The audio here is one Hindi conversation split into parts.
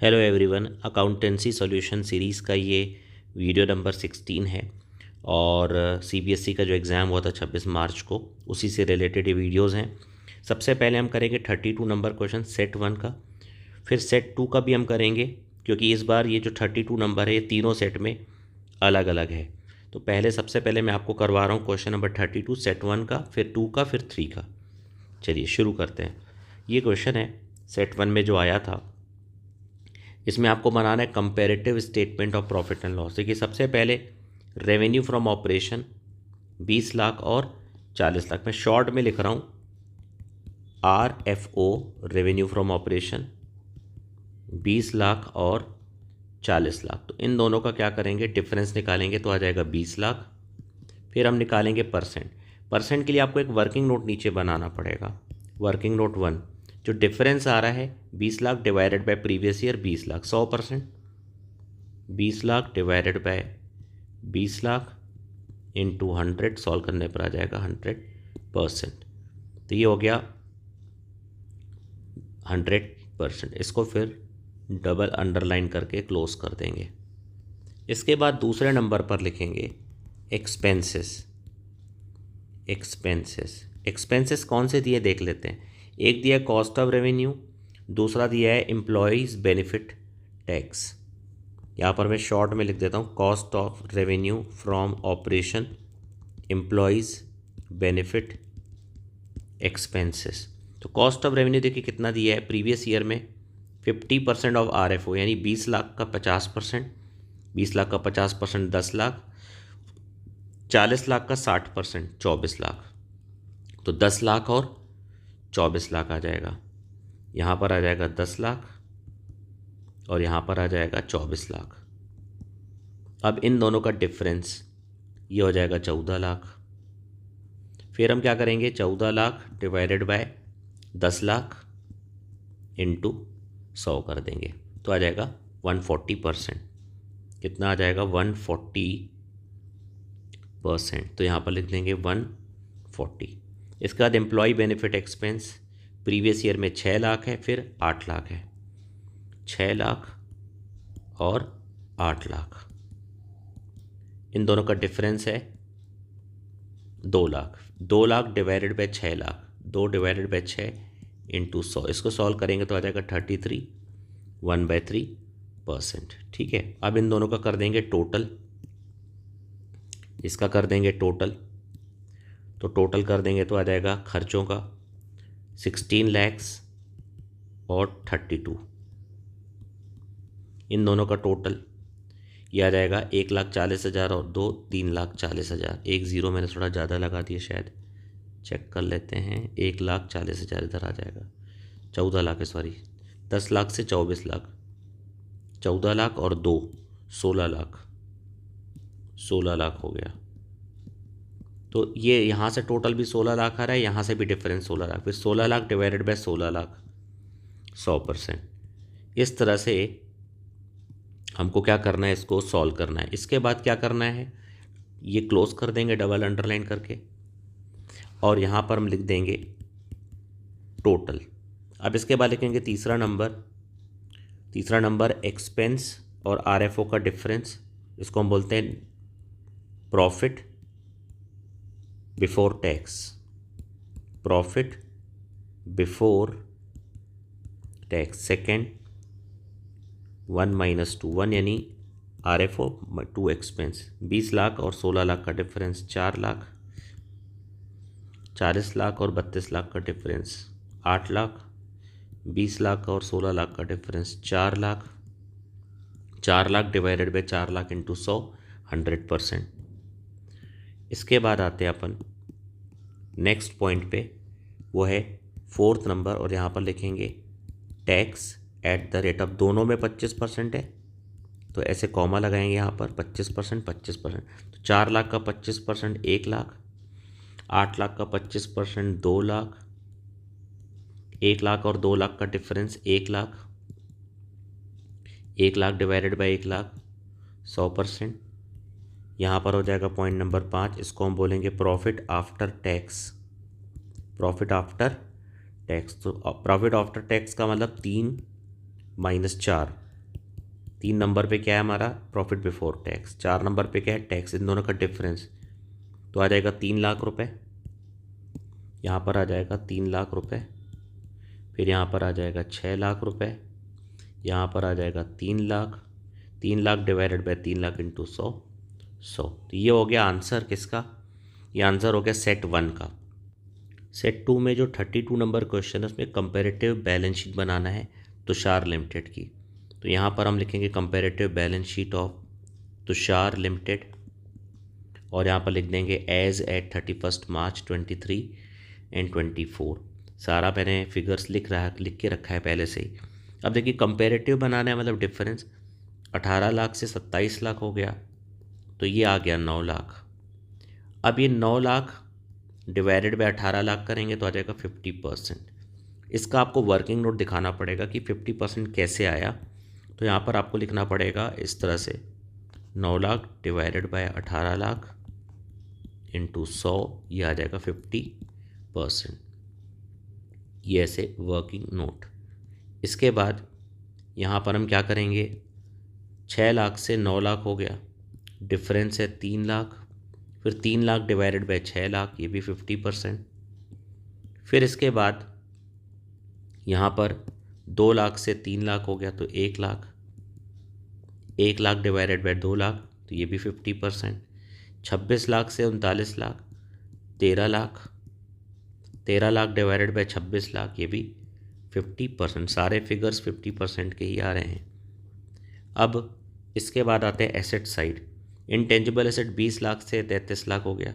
Hello everyone, accountancy solution series का ये वीडियो नंबर 16 है। और सीबीएसई का जो एग्ज़ाम हुआ था 26 मार्च को, उसी से रिलेटेड ये वीडियोज़ हैं। सबसे पहले हम करेंगे 32 नंबर क्वेश्चन सेट 1 का, फिर सेट 2 का भी हम करेंगे, क्योंकि इस बार ये जो 32 नंबर है ये तीनों सेट में अलग अलग है। तो सबसे पहले मैं आपको करवा रहा हूँ क्वेश्चन नंबर 32 सेट 1 का, फिर 2 का, फिर 3 का। चलिए शुरू करते हैं। ये क्वेश्चन है सेट 1 में जो आया था, इसमें आपको बनाना है comparative statement of profit and loss. देखिए सबसे पहले रेवेन्यू फ्रॉम ऑपरेशन 20 लाख और 40 लाख। मैं शॉर्ट में लिख रहा हूँ RFO, revenue from operation 20 lakh और 40 लाख। तो इन दोनों का क्या करेंगे, डिफरेंस निकालेंगे तो आ जाएगा 20 लाख। फिर हम निकालेंगे परसेंट। परसेंट के लिए आपको एक वर्किंग नोट नीचे बनाना पड़ेगा, वर्किंग नोट 1। जो डिफरेंस आ रहा है 20 lakh divided by previous year 20 lakh, 100%। 20 lakh divided by 20 lakh into 100, solve करने पर आ जाएगा 100%। तो ये हो गया 100%। इसको फिर डबल अंडरलाइन करके क्लोज कर देंगे। इसके बाद दूसरे नंबर पर लिखेंगे एक्सपेंसेस। एक्सपेंसेस कौन से दिए देख लेते हैं। एक दिया है कॉस्ट ऑफ रेवेन्यू, दूसरा दिया है एम्प्लॉयज़ बेनिफिट टैक्स। यहाँ पर मैं शॉर्ट में लिख देता हूँ cost of revenue from operation, employees benefit, expenses. तो कॉस्ट ऑफ रेवेन्यू देखिए कितना दिया है प्रीवियस ईयर में, 50% ऑफ RFO, यानी 20 लाख का 50%, 20 लाख का 50% 10 लाख, 40 लाख का 60% 24 लाख। तो 10 लाख और 24 लाख आ जाएगा। यहाँ पर आ जाएगा 10 लाख और यहाँ पर आ जाएगा 24 लाख। अब इन दोनों का डिफरेंस ये हो जाएगा 14 लाख। फिर हम क्या करेंगे, 14 lakh divided by 10 lakh into 100 कर देंगे तो आ जाएगा 140%। कितना आ जाएगा, 140%। तो यहाँ पर लिख देंगे 140। इसके बाद employ benefit expense previous year में 6 लाख है, फिर 8 लाख है। 6 लाख और 8 लाख, इन दोनों का डिफरेंस है 2 lakh. 2 lakh divided by 6 lakh, 2 divided by 6 into 100। इसको सॉल्व करेंगे तो आ जाएगा 33, 1/3%। ठीक है, अब इन दोनों का कर देंगे टोटल। इसका कर देंगे टोटल, तो टोटल कर देंगे तो आ जाएगा खर्चों का 16 लैक्स और 32। इन दोनों का टोटल ये आ जाएगा 1,40,000 और 2 3,40,000। एक ज़ीरो मैंने थोड़ा ज़्यादा लगा दिया, शायद चेक कर लेते हैं। 1,40,000 इधर आ जाएगा, 14 लाख है, सॉरी 10 लाख से 24 लाख, 14 लाख और 2 16 लाख, 16 लाख हो गया। तो ये यहाँ से टोटल भी 16 लाख आ रहा है, यहाँ से भी डिफरेंस 16 लाख, फिर 16 लाख डिवाइडेड बाय 16 लाख, 100%। इस तरह से हमको क्या करना है, इसको सॉल्व करना है। इसके बाद क्या करना है, ये क्लोज कर देंगे डबल अंडरलाइन करके, और यहाँ पर हम लिख देंगे टोटल। अब इसके बाद लिखेंगे तीसरा नंबर एक्सपेंस और RFO का डिफरेंस। इसको हम बोलते हैं profit before tax, profit before tax. Second 1 - 2, 1 यानी RFO 2 एक्सपेंस। 20 लाख और 16 लाख का डिफरेंस 4 लाख, 40 लाख और 32 लाख का डिफरेंस 8 लाख, 20 लाख और 16 लाख का difference 4 lakh, 4 lakh divided by 4 lakh into 100, 100%। इसके बाद आते हैं अपन नेक्स्ट पॉइंट पे, वो है 4th नंबर, और यहाँ पर लिखेंगे टैक्स एट द रेट। अब दोनों में 25% है तो ऐसे कॉमा लगाएंगे यहाँ पर, 25%, 25%। तो 4 लाख का 25% 1 लाख, 8 लाख का 25% 2 लाख, 1 लाख और 2 लाख का difference 1 lakh, 1 lakh divided by 1 lakh, 100%। यहाँ पर हो जाएगा पॉइंट नंबर 5, इसको हम बोलेंगे profit after tax. Profit after tax, तो प्रॉफिट आफ्टर टैक्स का मतलब 3 - 4, 3 नंबर पे क्या है हमारा प्रॉफिट बिफोर टैक्स, 4 नंबर पे क्या है टैक्स, इन दोनों का डिफरेंस तो आ जाएगा 3 लाख रुपए, यहाँ पर आ जाएगा 3 लाख रुपए, फिर यहाँ पर आ जाएगा 6 लाख रुपए, यहाँ पर आ जाएगा 3 lakh, 3 lakh divided by 3 lakh into 100, तो ये हो गया आंसर किसका, ये आंसर हो गया सेट 1 का। सेट 2 में जो 32 नंबर क्वेश्चन है उसमें कंपैरेटिव बैलेंस शीट बनाना है तुषार लिमिटेड की, तो यहाँ पर हम लिखेंगे comparative balance sheet of Tushar limited और यहाँ पर लिख देंगे एज एट 31 मार्च 23 एंड 24। सारा मैंने फिगर्स लिख के रखा है पहले से ही। अब देखिए कंपैरेटिव बनाना है मतलब डिफरेंस, 18 लाख से 27 लाख हो गया तो ये आ गया 9 लाख। अब ये 9 लाख डिवाइडेड बाय 18 लाख करेंगे तो आ जाएगा 50%। इसका आपको वर्किंग नोट दिखाना पड़ेगा कि 50% कैसे आया, तो यहाँ पर आपको लिखना पड़ेगा इस तरह से 9 lakh divided by 18 lakh into 100, ये आ जाएगा 50%, ये ऐसे वर्किंग नोट। इसके बाद यहाँ पर हम क्या करेंगे, 6 लाख से 9 लाख हो गया, डिफरेंस है 3 लाख, फिर 3 लाख डिवाइडेड बाय 6 लाख, ये भी 50%। फिर इसके बाद यहाँ पर 2 लाख से 3 लाख हो गया तो 1 लाख, 1 लाख डिवाइडेड बाय 2 लाख तो ये भी 50%। 26 लाख से 39 लाख 13 लाख, 13 लाख डिवाइडेड बाय 26 लाख, ये भी 50%। सारे फिगर्स 50% के ही आ रहे हैं। अब इसके बाद आते हैं asset side. Intangible asset 20 lakh से 33 लाख हो गया,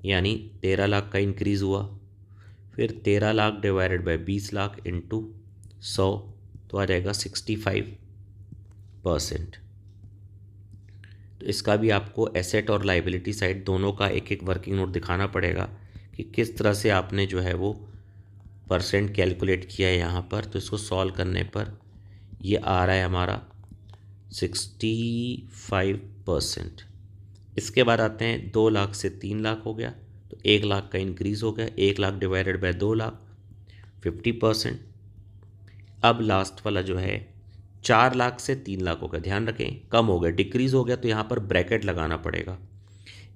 यानी 13 लाख का इंक्रीज़ हुआ। फिर 13 lakh divided by 20 lakh into 100 तो आ जाएगा 65%। तो इसका भी आपको एसेट और लाइबिलिटी साइड दोनों का एक एक वर्किंग नोट दिखाना पड़ेगा कि किस तरह से आपने जो है वो परसेंट कैलकुलेट किया है यहाँ पर। तो इसको सॉल्व करने पर ये आ रहा है हमारा 65%। इसके बाद आते हैं 2 लाख से 3 लाख हो गया तो 1 लाख का इंक्रीज़ हो गया, 1 लाख डिवाइडेड बाय 2 लाख 50%। अब लास्ट वाला जो है 4 लाख से 3 लाख हो गया, ध्यान रखें कम हो गया, डिक्रीज़ हो गया, तो यहाँ पर ब्रैकेट लगाना पड़ेगा।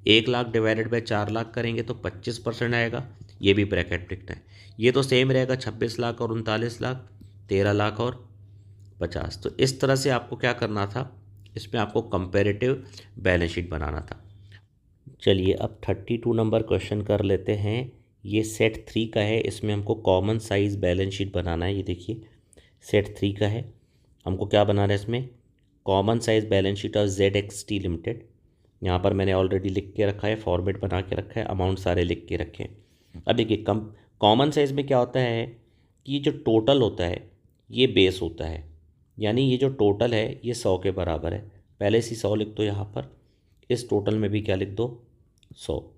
1 लाख डिवाइडेड बाय 4 लाख करेंगे तो 25% आएगा, ये भी ब्रैकेट लिखना है। ये तो सेम रहेगा 26 लाख और 39 लाख, 13 लाख और 50। तो इस तरह से आपको क्या करना था, इसमें आपको कंपैरेटिव बैलेंस शीट बनाना था। चलिए अब 32 नंबर क्वेश्चन कर लेते हैं। ये सेट 3 का है, इसमें हमको कॉमन साइज बैलेंस शीट बनाना है। ये देखिए सेट 3 का है, हमको क्या बनाना है इसमें, common size balance sheet of ZXT limited. यहाँ पर मैंने ऑलरेडी लिख के रखा है, फॉर्मेट बना के रखा है, अमाउंट सारे लिख के रखे हैं। अब देखिए कॉमन साइज में क्या होता है कि जो टोटल होता है ये बेस होता है, यानी ये जो टोटल है ये 100 के बराबर है। पहले से 100 लिख दो यहाँ पर, इस टोटल में भी क्या लिख दो 100।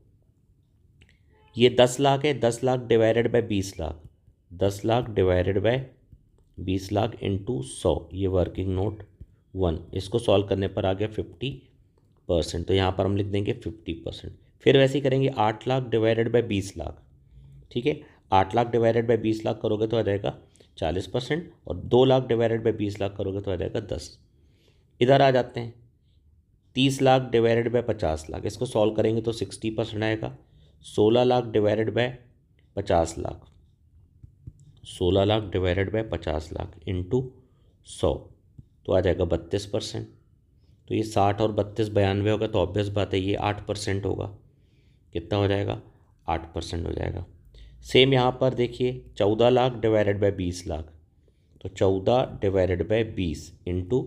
ये 10 लाख है, 10 lakh divided by 20 lakh, 10 lakh divided by 20 lakh into 100, ये वर्किंग नोट 1। इसको सॉल्व करने पर आ गया 50%, तो यहाँ पर हम लिख देंगे 50%। फिर वैसे ही करेंगे 8 लाख डिवाइडेड बाय 20 लाख, ठीक है, 8 लाख डिवाइडेड बाय 20 लाख करोगे तो आ जाएगा 40%, और 2 लाख डिवाइडेड बाय 20 लाख करोगे तो आ जाएगा 10। इधर आ जाते हैं 30 लाख डिवाइडेड बाय 50 लाख, इसको सॉल्व करेंगे तो 60% आएगा। 16 lakh divided by 50 lakh, 16 lakh divided by 50 lakh into 100 तो आ जाएगा 32%। तो ये 60 और 32 92 होगा, तो ऑब्वियस बात है ये 8% होगा। कितना हो जाएगा, 8% हो जाएगा। सेम यहाँ पर देखिए 14 लाख डिवाइडेड बाय 20 लाख, तो 14 डिवाइडेड बाय 20 इंटू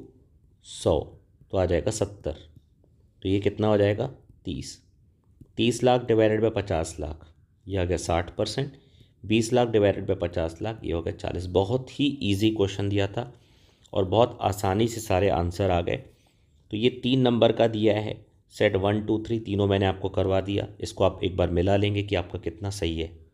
100 तो आ जाएगा 70, तो ये कितना हो जाएगा 30। 30 लाख डिवाइडेड बाय 50 लाख, ये आ गया 60%। 20 लाख डिवाइडेड बाय 50 लाख, ये हो गया 40। बहुत ही इजी क्वेश्चन दिया था और बहुत आसानी से सारे आंसर आ गए। तो ये 3 नंबर का दिया है, सेट 1 2 3 तीनों मैंने आपको करवा दिया। इसको आप एक बार मिला लेंगे कि आपका कितना सही है।